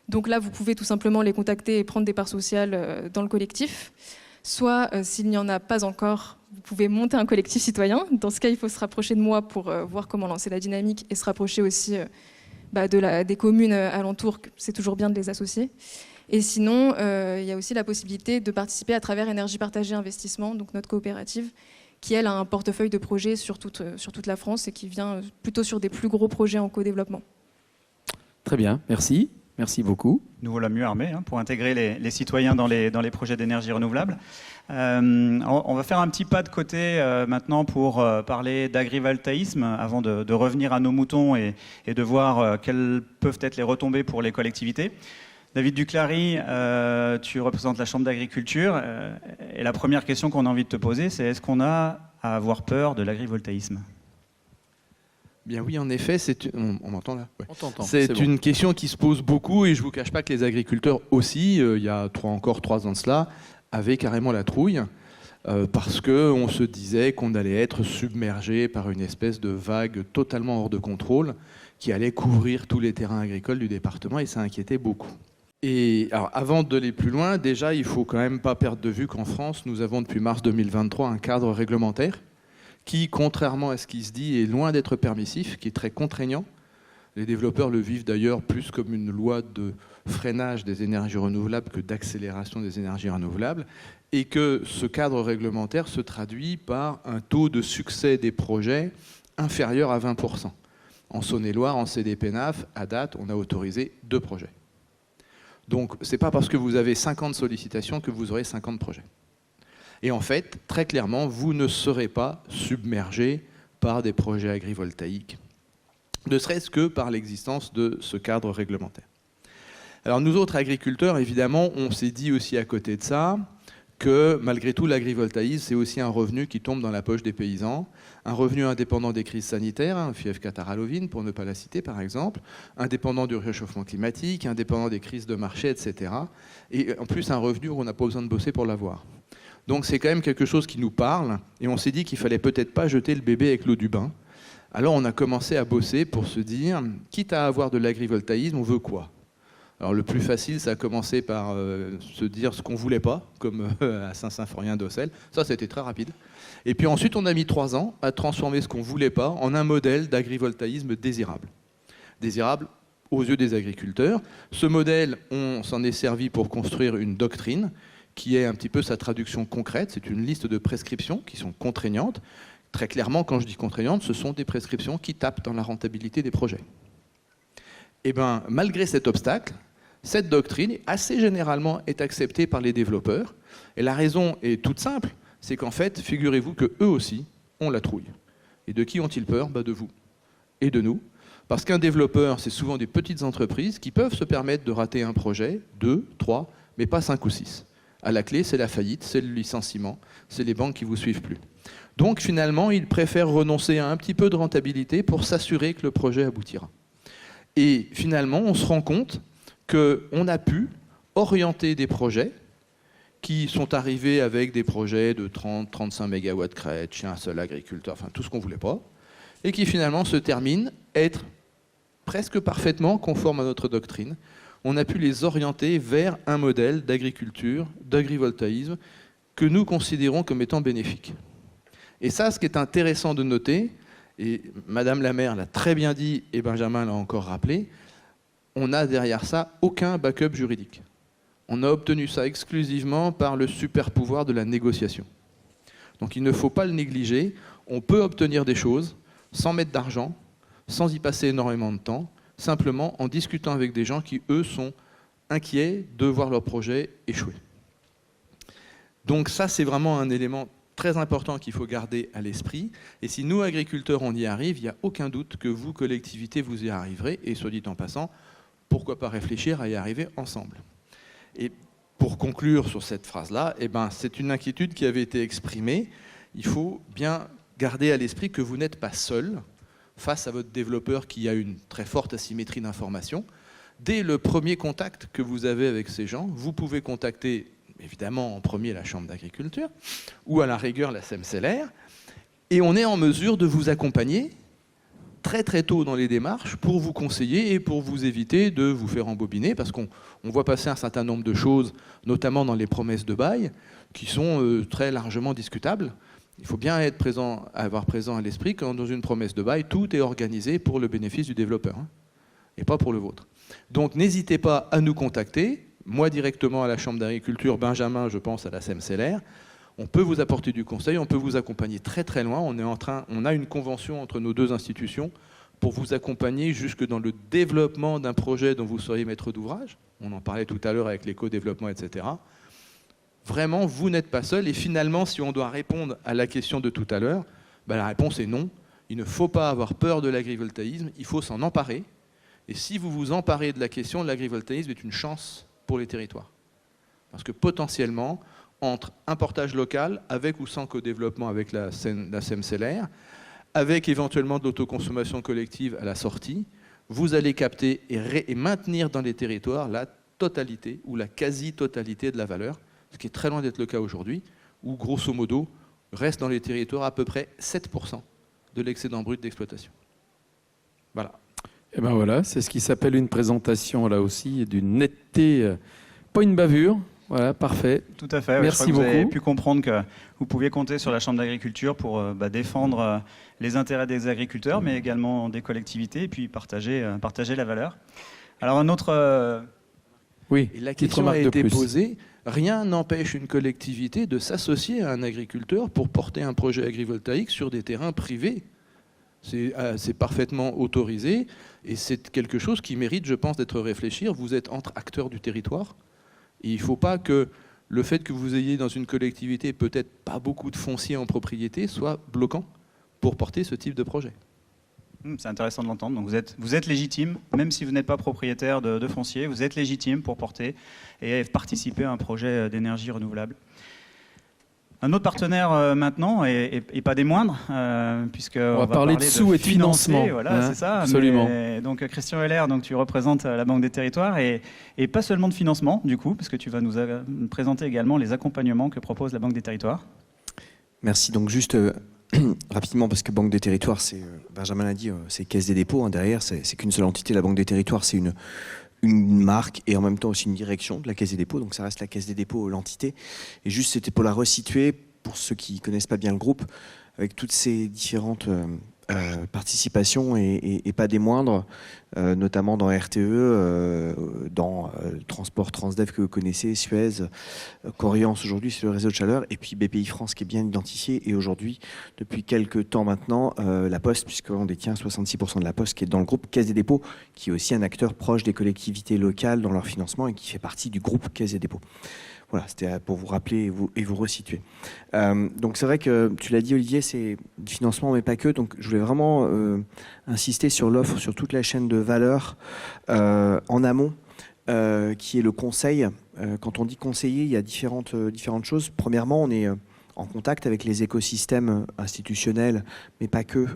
Speaker 6: Donc là, vous pouvez tout simplement les contacter et prendre des parts sociales dans le collectif. Soit, s'il n'y en a pas encore, vous pouvez monter un collectif citoyen. Dans ce cas, il faut se rapprocher de moi pour voir comment lancer la dynamique et se rapprocher aussi des communes alentours. C'est toujours bien de les associer. Et sinon, il y a aussi la possibilité de participer à travers Énergie Partagée Investissement, donc notre coopérative, qui, elle, a un portefeuille de projets sur toute la France et qui vient plutôt sur des plus gros projets en co-développement.
Speaker 1: Très bien, merci. Merci beaucoup.
Speaker 3: Nous voilà mieux armés pour intégrer les citoyens dans les projets d'énergie renouvelable. On va faire un petit pas de côté maintenant pour parler d'agrivoltaïsme avant de revenir à nos moutons et de voir quelles peuvent être les retombées pour les collectivités. David Duclary, tu représentes la Chambre d'agriculture et la première question qu'on a envie de te poser, c'est est-ce qu'on a à avoir peur de l'agrivoltaïsme ?
Speaker 7: Bien oui, en effet, on m'entend là ouais.
Speaker 1: On t'entend.
Speaker 7: C'est une question qui se pose beaucoup et je ne vous cache pas que les agriculteurs aussi, il y a encore 3 ans de cela, avaient carrément la trouille parce qu'on se disait qu'on allait être submergé par une espèce de vague totalement hors de contrôle qui allait couvrir tous les terrains agricoles du département et ça inquiétait beaucoup. Et alors, avant d'aller plus loin, déjà, il ne faut quand même pas perdre de vue qu'en France, nous avons depuis mars 2023 un cadre réglementaire qui, contrairement à ce qui se dit, est loin d'être permissif, qui est très contraignant. Les développeurs le vivent d'ailleurs plus comme une loi de freinage des énergies renouvelables que d'accélération des énergies renouvelables, et que ce cadre réglementaire se traduit par un taux de succès des projets inférieur à 20%. En Saône-et-Loire, en CDPENAF, à date, on a autorisé 2 projets. Donc, ce n'est pas parce que vous avez 50 sollicitations que vous aurez 50 projets. Et en fait, très clairement, vous ne serez pas submergé par des projets agrivoltaïques, ne serait-ce que par l'existence de ce cadre réglementaire. Alors nous autres agriculteurs, évidemment, on s'est dit aussi à côté de ça que malgré tout, l'agrivoltaïsme, c'est aussi un revenu qui tombe dans la poche des paysans, un revenu indépendant des crises sanitaires, fièvre catarrhalovine pour ne pas la citer par exemple, indépendant du réchauffement climatique, indépendant des crises de marché, etc. Et en plus un revenu où on n'a pas besoin de bosser pour l'avoir. Donc c'est quand même quelque chose qui nous parle, et on s'est dit qu'il fallait peut-être pas jeter le bébé avec l'eau du bain. Alors on a commencé à bosser pour se dire, quitte à avoir de l'agrivoltaïsme, on veut quoi ? Alors le plus facile, ça a commencé par se dire ce qu'on ne voulait pas, comme à Saint-Symphorien-d'Ossel. Ça, c'était très rapide. Et puis ensuite, on a mis 3 ans à transformer ce qu'on ne voulait pas en un modèle d'agrivoltaïsme désirable. Désirable aux yeux des agriculteurs. Ce modèle, on s'en est servi pour construire une doctrine qui est un petit peu sa traduction concrète. C'est une liste de prescriptions qui sont contraignantes. Très clairement, quand je dis contraignantes, ce sont des prescriptions qui tapent dans la rentabilité des projets. Et bien, malgré cet obstacle, cette doctrine, assez généralement, est acceptée par les développeurs. Et la raison est toute simple, c'est qu'en fait, figurez-vous qu'eux aussi ont la trouille. Et de qui ont-ils peur ? De vous et de nous. Parce qu'un développeur, c'est souvent des petites entreprises qui peuvent se permettre de rater un projet, 2, 3, mais pas 5 ou 6. À la clé, c'est la faillite, c'est le licenciement, c'est les banques qui ne vous suivent plus. Donc finalement, ils préfèrent renoncer à un petit peu de rentabilité pour s'assurer que le projet aboutira. Et finalement, on se rend compte qu'on a pu orienter des projets qui sont arrivés avec des projets de 30-35 MW crête chez un seul agriculteur, enfin tout ce qu'on ne voulait pas, et qui finalement se terminent être presque parfaitement conformes à notre doctrine. On a pu les orienter vers un modèle d'agriculture, d'agrivoltaïsme, que nous considérons comme étant bénéfique. Et ça, ce qui est intéressant de noter, et Madame la maire l'a très bien dit, et Benjamin l'a encore rappelé, on n'a derrière ça aucun backup juridique. On a obtenu ça exclusivement par le super pouvoir de la négociation. Donc il ne faut pas le négliger. On peut obtenir des choses sans mettre d'argent, sans y passer énormément de temps, simplement en discutant avec des gens qui, eux, sont inquiets de voir leur projet échouer. Donc ça, c'est vraiment un élément très important qu'il faut garder à l'esprit. Et si nous, agriculteurs, on y arrive, il n'y a aucun doute que vous, collectivités, vous y arriverez. Et soit dit en passant, pourquoi pas réfléchir à y arriver ensemble. Et pour conclure sur cette phrase-là, eh ben, c'est une inquiétude qui avait été exprimée. Il faut bien garder à l'esprit que vous n'êtes pas seul face à votre développeur qui a une très forte asymétrie d'information. Dès le premier contact que vous avez avec ces gens, vous pouvez contacter évidemment en premier la Chambre d'agriculture ou à la rigueur la SEMCLR, et on est en mesure de vous accompagner très très tôt dans les démarches pour vous conseiller et pour vous éviter de vous faire embobiner, parce qu'on voit passer un certain nombre de choses, notamment dans les promesses de bail, qui sont très largement discutables. Il faut bien être présent, avoir présent à l'esprit que dans une promesse de bail, tout est organisé pour le bénéfice du développeur, et pas pour le vôtre. Donc n'hésitez pas à nous contacter, moi directement à la Chambre d'agriculture, Benjamin, je pense à la SEMCLR. On peut vous apporter du conseil, on peut vous accompagner très très loin. On a une convention entre nos deux institutions pour vous accompagner jusque dans le développement d'un projet dont vous seriez maître d'ouvrage. On en parlait tout à l'heure avec l'éco-développement, etc. Vraiment, vous n'êtes pas seul. Et finalement, si on doit répondre à la question de tout à l'heure, la réponse est non. Il ne faut pas avoir peur de l'agrivoltaïsme, il faut s'en emparer. Et si vous vous emparez de la question, l'agrivoltaïsme est une chance pour les territoires. Parce que potentiellement, entre un portage local, avec ou sans co-développement avec la SEMCLR, avec éventuellement de l'autoconsommation collective à la sortie, vous allez capter et maintenir dans les territoires la totalité ou la quasi-totalité de la valeur, ce qui est très loin d'être le cas aujourd'hui, où grosso modo, reste dans les territoires à peu près 7% de l'excédent brut d'exploitation. Voilà.
Speaker 1: Et ben voilà, c'est ce qui s'appelle une présentation là aussi, d'une netteté, pas une bavure. Voilà, parfait.
Speaker 3: Tout à fait.
Speaker 1: Merci
Speaker 3: je crois que
Speaker 1: beaucoup.
Speaker 3: vous avez pu comprendre que vous pouviez compter sur la Chambre d'agriculture pour défendre les intérêts des agriculteurs, mais également des collectivités, et puis partager la valeur. Alors un autre...
Speaker 1: Oui,
Speaker 7: et la question a été posée. Rien n'empêche une collectivité de s'associer à un agriculteur pour porter un projet agrivoltaïque sur des terrains privés. C'est parfaitement autorisé et c'est quelque chose qui mérite, je pense, d'être réfléchi. Vous êtes entre acteurs du territoire. Et il ne faut pas que le fait que vous ayez dans une collectivité peut-être pas beaucoup de foncier en propriété soit bloquant pour porter ce type de projet.
Speaker 3: C'est intéressant de l'entendre. Donc vous êtes légitime, même si vous n'êtes pas propriétaire de foncier, vous êtes légitime pour porter et participer à un projet d'énergie renouvelable. Un autre partenaire maintenant, et pas des moindres, puisque
Speaker 1: on va parler de sous et de financement.
Speaker 3: Voilà,
Speaker 1: hein,
Speaker 3: c'est ça.
Speaker 1: absolument.
Speaker 3: Donc Christian Heller, donc tu représentes la Banque des Territoires, et pas seulement de financement, du coup, parce que tu vas nous présenter également les accompagnements que propose la Banque des Territoires.
Speaker 8: Merci. Donc juste rapidement, parce que Banque des Territoires, c'est Benjamin l'a dit, c'est Caisse des dépôts. Hein, derrière, c'est qu'une seule entité. La Banque des Territoires, c'est une marque et en même temps aussi une direction de la Caisse des dépôts. Donc ça reste la Caisse des dépôts, l'entité. Et juste, c'était pour la resituer, pour ceux qui ne connaissent pas bien le groupe, avec toutes ces différentes participations et pas des moindres, notamment dans RTE, dans Transport Transdev que vous connaissez, Suez, Coriance aujourd'hui, c'est le réseau de chaleur, et puis BPI France qui est bien identifié, et aujourd'hui, depuis quelques temps maintenant, la Poste, puisqu'on détient 66% de la Poste, qui est dans le groupe Caisse des dépôts, qui est aussi un acteur proche des collectivités locales dans leur financement et qui fait partie du groupe Caisse des dépôts. Voilà, c'était pour vous rappeler et vous resituer. Donc c'est vrai que, tu l'as dit Olivier, c'est du financement mais pas que. Donc je voulais vraiment insister sur l'offre, sur toute la chaîne de valeur en amont, qui est le conseil. Quand on dit conseiller, il y a différentes choses. Premièrement, on est en contact avec les écosystèmes institutionnels, mais pas que,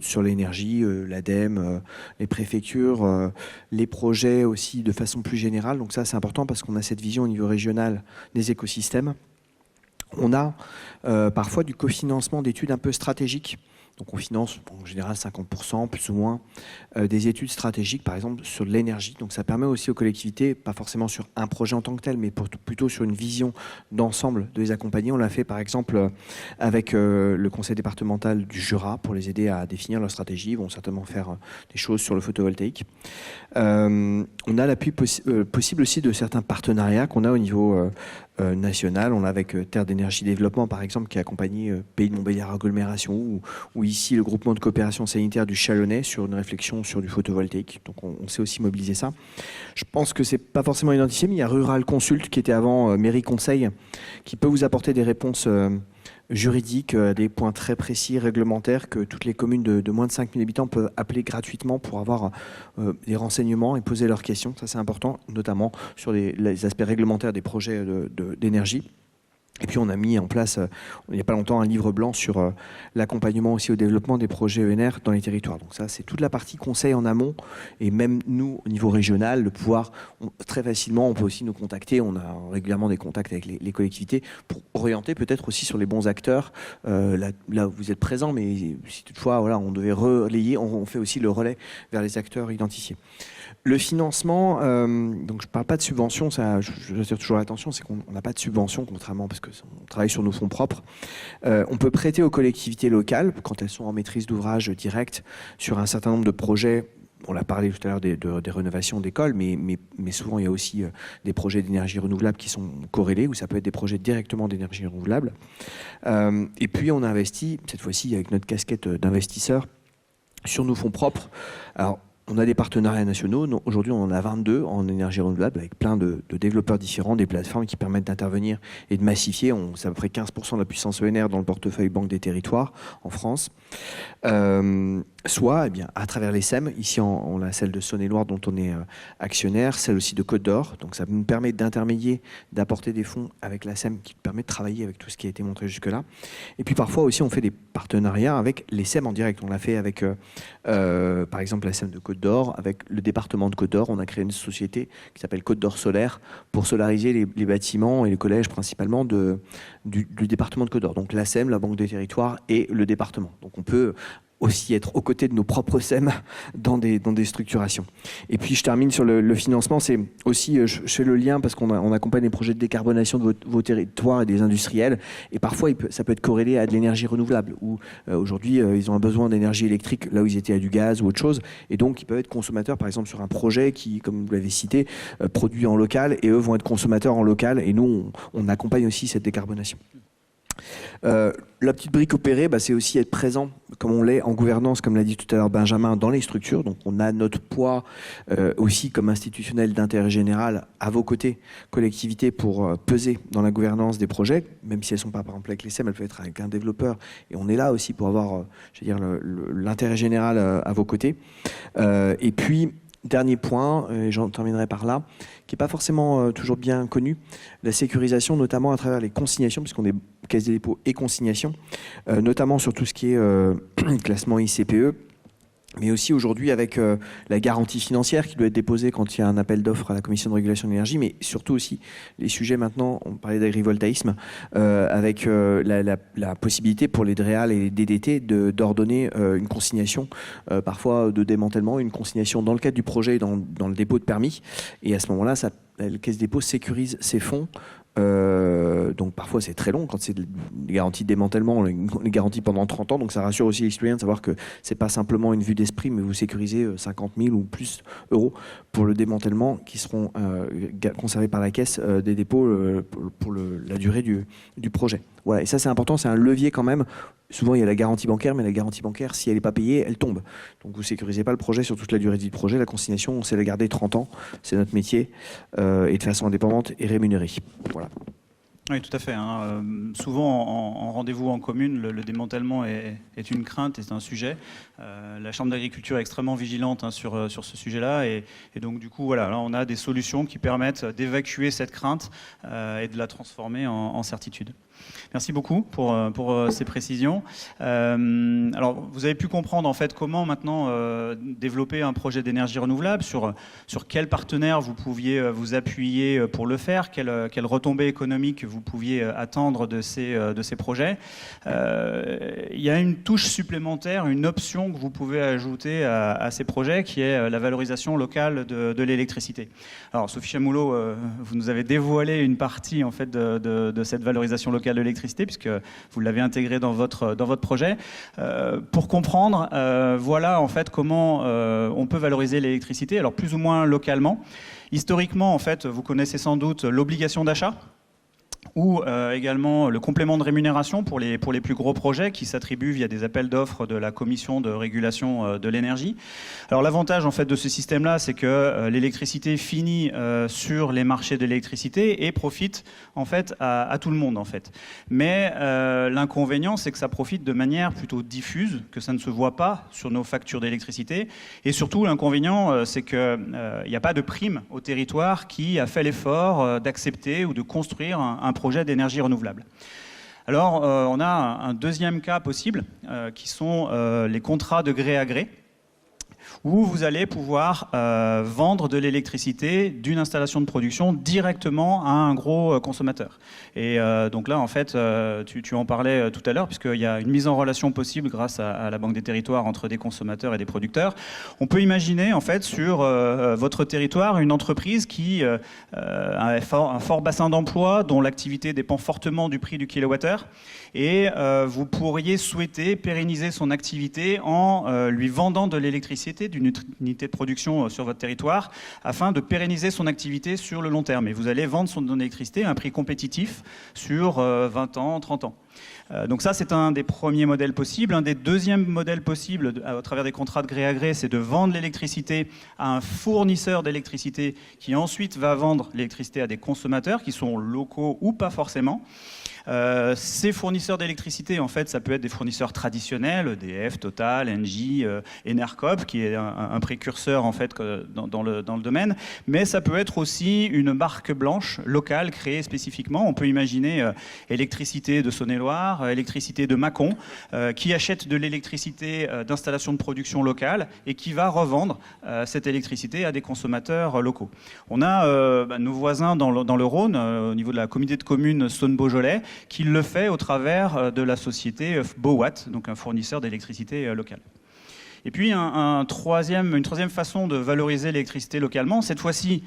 Speaker 8: sur l'énergie, l'ADEME, les préfectures, les projets aussi de façon plus générale. Donc ça, c'est important parce qu'on a cette vision au niveau régional des écosystèmes. On a parfois du cofinancement d'études un peu stratégiques. Donc on finance en général 50%, plus ou moins, des études stratégiques, par exemple sur l'énergie. Donc ça permet aussi aux collectivités, pas forcément sur un projet en tant que tel, mais plutôt sur une vision d'ensemble de les accompagner. On l'a fait par exemple avec le conseil départemental du Jura pour les aider à définir leur stratégie. Ils vont certainement faire des choses sur le photovoltaïque. On a l'appui possible aussi de certains partenariats qu'on a au niveau national. On l'a avec Terre d'énergie développement, par exemple, qui a accompagné Pays de Montbéliard agglomération, ou ici le groupement de coopération sanitaire du Chalonnais sur une réflexion sur du photovoltaïque. Donc on sait aussi mobiliser ça. Je pense que c'est pas forcément identifié, mais il y a Rural Consult qui était avant Mairie Conseil, qui peut vous apporter des réponses juridiques, des points très précis, réglementaires, que toutes les communes de moins de 5000 habitants peuvent appeler gratuitement pour avoir des renseignements et poser leurs questions. Ça, c'est important, notamment sur les aspects réglementaires des projets d'énergie. Et puis on a mis en place, il n'y a pas longtemps, un livre blanc sur l'accompagnement aussi au développement des projets ENR dans les territoires. Donc ça, c'est toute la partie conseil en amont. Et même nous, au niveau régional, de pouvoir, très facilement, on peut aussi nous contacter. On a régulièrement des contacts avec les collectivités pour orienter peut-être aussi sur les bons acteurs. Là où vous êtes présents, mais si toutefois voilà, on devait relayer, on fait aussi le relais vers les acteurs identifiés. Le financement, donc je ne parle pas de subvention, ça, je attire toujours l'attention, c'est qu'on n'a pas de subvention, contrairement, parce qu'on travaille sur nos fonds propres. On peut prêter aux collectivités locales, quand elles sont en maîtrise d'ouvrage directe, sur un certain nombre de projets. On l'a parlé tout à l'heure des rénovations d'écoles, mais souvent il y a aussi des projets d'énergie renouvelable qui sont corrélés, ou ça peut être des projets directement d'énergie renouvelable. Et puis on a investi, cette fois-ci avec notre casquette d'investisseur, sur nos fonds propres. Alors, on a des partenariats nationaux. Aujourd'hui, on en a 22 en énergie renouvelable avec plein de développeurs différents, des plateformes qui permettent d'intervenir et de massifier. C'est à peu près 15% de la puissance ENR dans le portefeuille Banque des Territoires en France. Soit à travers les SEM. Ici, on a celle de Saône-et-Loire dont on est actionnaire, celle aussi de Côte d'Or. Donc ça nous permet d'intermédier, d'apporter des fonds avec la SEM qui permet de travailler avec tout ce qui a été montré jusque-là. Et puis parfois aussi, on fait des partenariats avec les SEM en direct. On l'a fait avec, par exemple, la SEM de Côte d'Or, avec le département de Côte d'Or. On a créé une société qui s'appelle Côte d'Or Solaire pour solariser les bâtiments et les collèges principalement du département de Côte d'Or. Donc la SEM, la Banque des Territoires et le département. Donc on peut aussi être aux côtés de nos propres SEM dans des structurations. Et puis je termine sur le financement, c'est aussi, je fais le lien parce qu'on accompagne les projets de décarbonation de vos territoires et des industriels, et parfois ça peut être corrélé à de l'énergie renouvelable, où aujourd'hui ils ont un besoin d'énergie électrique là où ils étaient à du gaz ou autre chose, et donc ils peuvent être consommateurs par exemple sur un projet qui, comme vous l'avez cité, produit en local, et eux vont être consommateurs en local, et nous on accompagne aussi cette décarbonation. La petite brique opérée, c'est aussi être présent, comme on l'est en gouvernance, comme l'a dit tout à l'heure Benjamin, dans les structures. Donc on a notre poids aussi comme institutionnel d'intérêt général à vos côtés, collectivités, pour peser dans la gouvernance des projets, même si elles ne sont pas par exemple avec les SEM, elles peuvent être avec un développeur. Et on est là aussi pour avoir l'intérêt général à vos côtés. Et puis, dernier point, et j'en terminerai par là, qui n'est pas forcément toujours bien connue, la sécurisation, notamment à travers les consignations, puisqu'on est caisse des dépôts et consignations, notamment sur tout ce qui est classement ICPE, mais aussi aujourd'hui avec la garantie financière qui doit être déposée quand il y a un appel d'offres à la Commission de régulation de l'énergie, mais surtout aussi les sujets maintenant, on parlait d'agrivoltaïsme, avec la possibilité pour les DREAL et les DDT d'ordonner une consignation, parfois de démantèlement, une consignation dans le cadre du projet dans le dépôt de permis. Et à ce moment-là, la Caisse des dépôts sécurise ses fonds. Donc parfois c'est très long quand c'est des garanties de démantèlement, les garanties pendant 30 ans, donc ça rassure aussi les citoyens de savoir que c'est pas simplement une vue d'esprit, mais vous sécurisez 50 000 ou plus euros pour le démantèlement qui seront conservés par la Caisse des dépôts pour la durée du projet. Voilà, et ça c'est important, c'est un levier quand même. Souvent il y a la garantie bancaire, mais la garantie bancaire, si elle n'est pas payée, elle tombe. Donc vous ne sécurisez pas le projet sur toute la durée du projet. La consignation, on sait la garder 30 ans, c'est notre métier, et de façon indépendante et rémunérée. Voilà.
Speaker 3: Oui, tout à fait. Souvent, en rendez-vous en commune, le démantèlement est une crainte et c'est un sujet. La Chambre d'agriculture est extrêmement vigilante sur ce sujet-là. Et donc, du coup, voilà, là, on a des solutions qui permettent d'évacuer cette crainte et de la transformer en certitude. Merci beaucoup pour ces précisions. Alors, vous avez pu comprendre en fait comment maintenant développer un projet d'énergie renouvelable, sur quels partenaires vous pouviez vous appuyer pour le faire, quelles retombées économiques vous pouviez attendre de ces projets. Il y a une touche supplémentaire, une option que vous pouvez ajouter à ces projets, qui est la valorisation locale de l'électricité. Alors, Sophie Chamoulot, vous nous avez dévoilé une partie en fait de cette valorisation locale de l'électricité, puisque vous l'avez intégré dans votre projet. Pour comprendre, voilà en fait comment on peut valoriser l'électricité, alors plus ou moins localement. Historiquement, en fait, vous connaissez sans doute l'obligation d'achat, ou également le complément de rémunération pour les plus gros projets qui s'attribuent via des appels d'offres de la Commission de régulation de l'énergie. Alors l'avantage en fait de ce système-là, c'est que l'électricité finit sur les marchés de l'électricité et profite en fait à tout le monde en fait. Mais l'inconvénient, c'est que ça profite de manière plutôt diffuse, que ça ne se voit pas sur nos factures d'électricité. Et surtout, l'inconvénient, c'est qu'il n'y a pas de prime au territoire qui a fait l'effort d'accepter ou de construire un projet d'énergie renouvelable. Alors, on a un deuxième cas possible, qui sont les contrats de gré à gré, où vous allez pouvoir vendre de l'électricité d'une installation de production directement à un gros consommateur. Et donc là, en fait, tu en parlais tout à l'heure, puisqu'il y a une mise en relation possible grâce à la Banque des territoires entre des consommateurs et des producteurs. On peut imaginer, en fait, sur votre territoire, une entreprise qui a un fort bassin d'emploi, dont l'activité dépend fortement du prix du kilowattheure. Et vous pourriez souhaiter pérenniser son activité en lui vendant de l'électricité d'une unité de production sur votre territoire afin de pérenniser son activité sur le long terme. Et vous allez vendre son électricité à un prix compétitif sur 20 ans, 30 ans. Donc ça, c'est un des premiers modèles possibles. Un des deuxièmes modèles possibles à travers des contrats de gré à gré, c'est de vendre l'électricité à un fournisseur d'électricité qui ensuite va vendre l'électricité à des consommateurs qui sont locaux ou pas forcément. Ces fournisseurs d'électricité, en fait, ça peut être des fournisseurs traditionnels, EDF, Total, Engie, Enercop, qui est un précurseur en fait dans le domaine, mais ça peut être aussi une marque blanche locale créée spécifiquement. On peut imaginer Électricité de Saône-et-Loire, Électricité de Mâcon, qui achète de l'électricité d'installation de production locale et qui va revendre cette électricité à des consommateurs locaux. On a nos voisins dans le Rhône, au niveau de la communauté de communes Saône-Beaujolais, qui le fait au travers de la société Bowatt, donc un fournisseur d'électricité locale. Et puis une troisième façon de valoriser l'électricité localement, cette fois-ci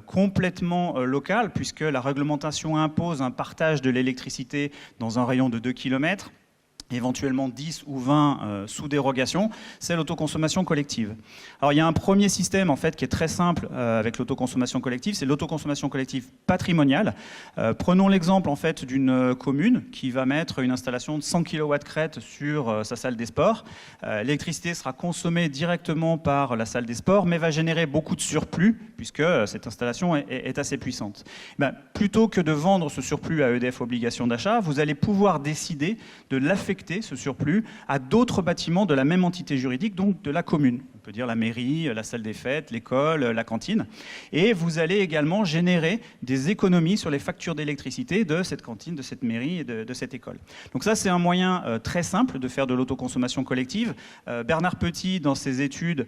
Speaker 3: complètement locale, puisque la réglementation impose un partage de l'électricité dans un rayon de 2 km, éventuellement 10 ou 20 sous dérogation, c'est l'autoconsommation collective. Alors il y a un premier système en fait qui est très simple avec l'autoconsommation collective, c'est l'autoconsommation collective patrimoniale. Prenons l'exemple en fait d'une commune qui va mettre une installation de 100 kW crête sur sa salle des sports. L'électricité sera consommée directement par la salle des sports, mais va générer beaucoup de surplus puisque cette installation est assez puissante. Plutôt que de vendre ce surplus à EDF obligation d'achat, vous allez pouvoir décider de l'affecter ce surplus à d'autres bâtiments de la même entité juridique, donc de la commune. peut dire la mairie, la salle des fêtes, l'école, la cantine. Et vous allez également générer des économies sur les factures d'électricité de cette cantine, de cette mairie et de cette école. Donc ça, c'est un moyen très simple de faire de l'autoconsommation collective. Bernard Petit, dans ses études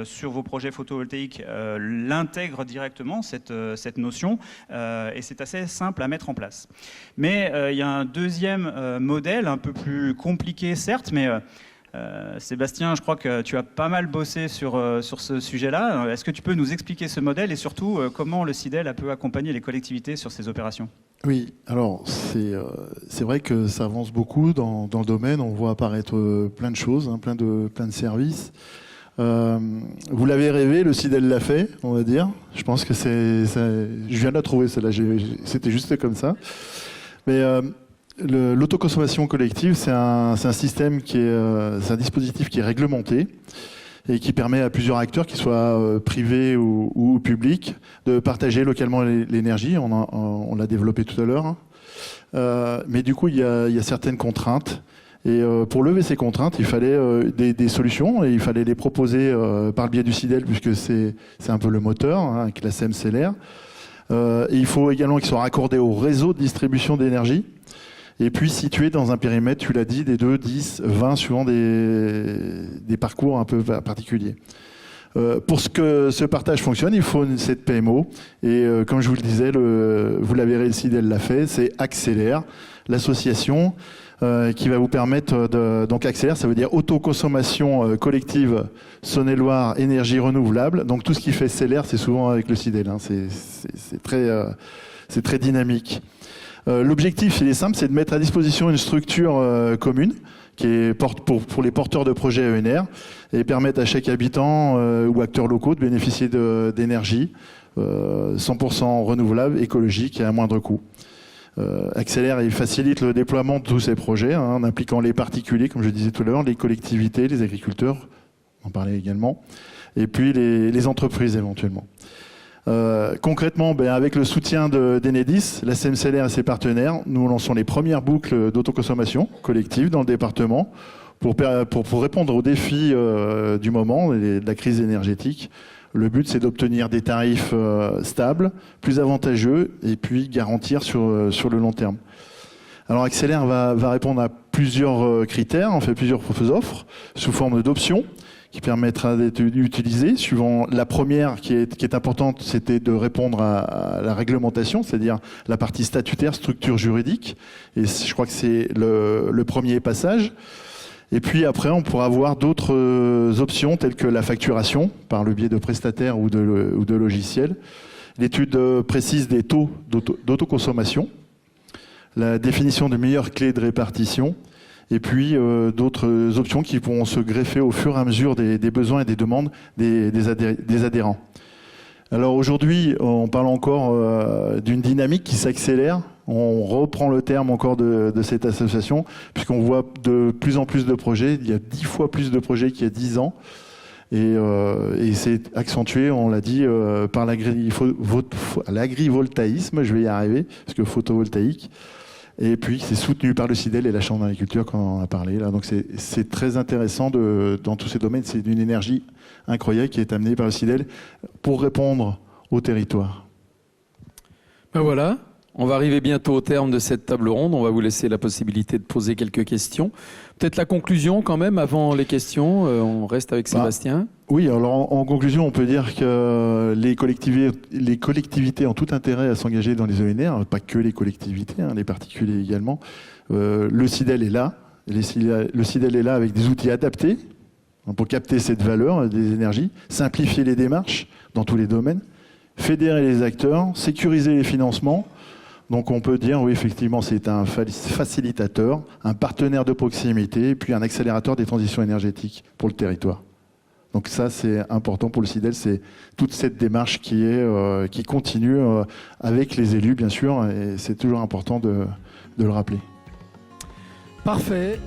Speaker 3: sur vos projets photovoltaïques, l'intègre directement, cette notion, et c'est assez simple à mettre en place. Mais il y a un deuxième modèle, un peu plus compliqué certes, mais Sébastien, je crois que tu as pas mal bossé sur ce sujet-là. Est-ce que tu peux nous expliquer ce modèle et surtout comment le CIDEL peut accompagner les collectivités sur ces opérations ?
Speaker 2: Oui, alors c'est vrai que ça avance beaucoup dans le domaine. On voit apparaître plein de choses, hein, plein de services. Vous l'avez rêvé, le CIDEL l'a fait, on va dire. Je pense que je viens de la trouver, celle-là. C'était juste comme ça. Mais l'autoconsommation collective, c'est un système c'est un dispositif qui est réglementé et qui permet à plusieurs acteurs, qu'ils soient privés ou publics, de partager localement l'énergie. On l'a développé tout à l'heure. Hein. Mais du coup, il y a certaines contraintes. Et pour lever ces contraintes, il fallait des solutions et il fallait les proposer par le biais du CIDEL, puisque c'est un peu le moteur, hein, avec la SEM-CELER. Et il faut également qu'ils soient raccordés au réseau de distribution d'énergie. Et puis situés dans un périmètre, tu l'as dit, des 2, 10, 20, suivant des parcours un peu particuliers. Pour que ce partage fonctionne, il faut cette PMO. Et comme je vous le disais, vous l'avez réussi, le CIDEL l'a fait, c'est Accélère, l'association qui va vous permettre donc Accélère, ça veut dire autoconsommation collective Saône-et-Loire, énergie renouvelable. Donc tout ce qui fait CELER, c'est souvent avec le CIDEL. Hein. C'est très dynamique. L'objectif, il est simple, c'est de mettre à disposition une structure commune qui est pour les porteurs de projets ENR et permettre à chaque habitant ou acteur locaux de bénéficier d'énergie 100% renouvelable, écologique et à moindre coût. Accélère et facilite le déploiement de tous ces projets, hein, en impliquant les particuliers, comme je disais tout à l'heure, les collectivités, les agriculteurs, on en parlait également, et puis les entreprises éventuellement. Concrètement, avec le soutien d'Enedis, la SEM-CELER et ses partenaires, nous lançons les premières boucles d'autoconsommation collective dans le département pour répondre aux défis du moment et de la crise énergétique. Le but, c'est d'obtenir des tarifs stables, plus avantageux et puis garantir sur le long terme. Alors Accélère va répondre à plusieurs critères, on fait plusieurs offres sous forme d'options qui permettra d'être utilisées. Suivant la première qui est importante, c'était de répondre à la réglementation, c'est-à-dire la partie statutaire, structure juridique. Et je crois que c'est le premier passage. Et puis après, on pourra avoir d'autres options telles que la facturation par le biais de prestataires ou de logiciels, l'étude précise des taux d'autoconsommation, la définition de meilleures clés de répartition, et puis d'autres options qui pourront se greffer au fur et à mesure des besoins et des demandes des adhérents. Alors aujourd'hui, on parle encore d'une dynamique qui s'accélère. On reprend le terme encore de cette association, puisqu'on voit de plus en plus de projets. Il y a 10 fois plus de projets qu'il y a 10 ans. Et c'est accentué, on l'a dit, par l'agrivoltaïsme, je vais y arriver, parce que photovoltaïque. Et puis c'est soutenu par le CIDEL et la Chambre d'agriculture, quand on en a parlé là. Donc c'est très intéressant dans tous ces domaines. C'est d'une énergie incroyable qui est amenée par le CIDEL pour répondre au territoire.
Speaker 1: Ben voilà, on va arriver bientôt au terme de cette table ronde. On va vous laisser la possibilité de poser quelques questions. Peut-être la conclusion quand même avant les questions. On reste avec Sébastien.
Speaker 2: Oui, alors en conclusion, on peut dire que les collectivités ont tout intérêt à s'engager dans les ENR, pas que les collectivités, hein, les particuliers également. Le CIDEL est là. Le CIDEL est là avec des outils adaptés pour capter cette valeur des énergies, simplifier les démarches dans tous les domaines, fédérer les acteurs, sécuriser les financements. Donc on peut dire, oui, effectivement, c'est un facilitateur, un partenaire de proximité, et puis un accélérateur des transitions énergétiques pour le territoire. Donc ça, c'est important pour le CIDEL, c'est toute cette démarche qui continue avec les élus, bien sûr, et c'est toujours important de le rappeler.
Speaker 1: Parfait.